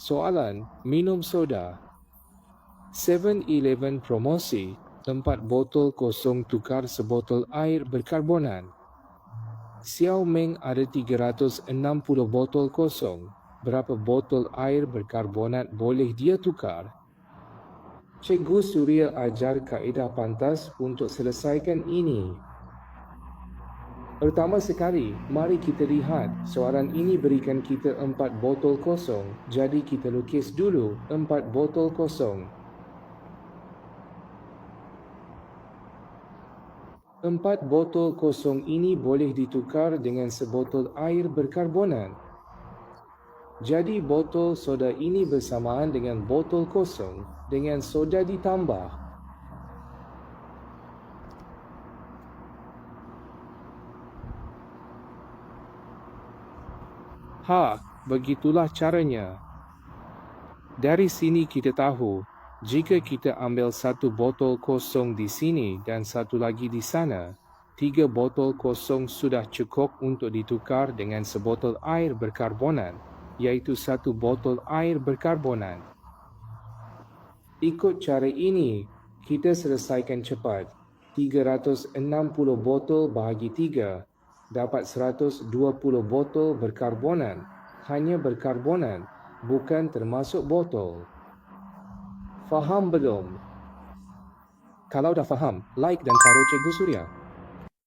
Soalan, minum soda. 7-Eleven promosi, 4 botol kosong tukar sebotol air berkarbonat. Xiaoming ada 360 botol kosong. Berapa botol air berkarbonat boleh dia tukar? Cikgu Surya ajar kaedah pantas untuk selesaikan ini. Pertama sekali, mari kita lihat. Soalan ini berikan kita 4 botol kosong. Jadi kita lukis dulu 4 botol kosong. 4 botol kosong ini boleh ditukar dengan sebotol air berkarbonat. Jadi botol soda ini bersamaan dengan botol kosong dengan soda ditambah. Begitulah caranya. Dari sini kita tahu, jika kita ambil 1 botol kosong di sini dan 1 lagi di sana, 3 botol kosong sudah cukup untuk ditukar dengan sebotol air berkarbonat, iaitu 1 botol air berkarbonat. Ikut cara ini, kita selesaikan cepat. 360 botol bahagi 3 dapat 120 botol berkarbonat. Hanya berkarbonat, bukan termasuk botol. Faham belum? Kalau dah faham, like dan taruh Cikgu Surya.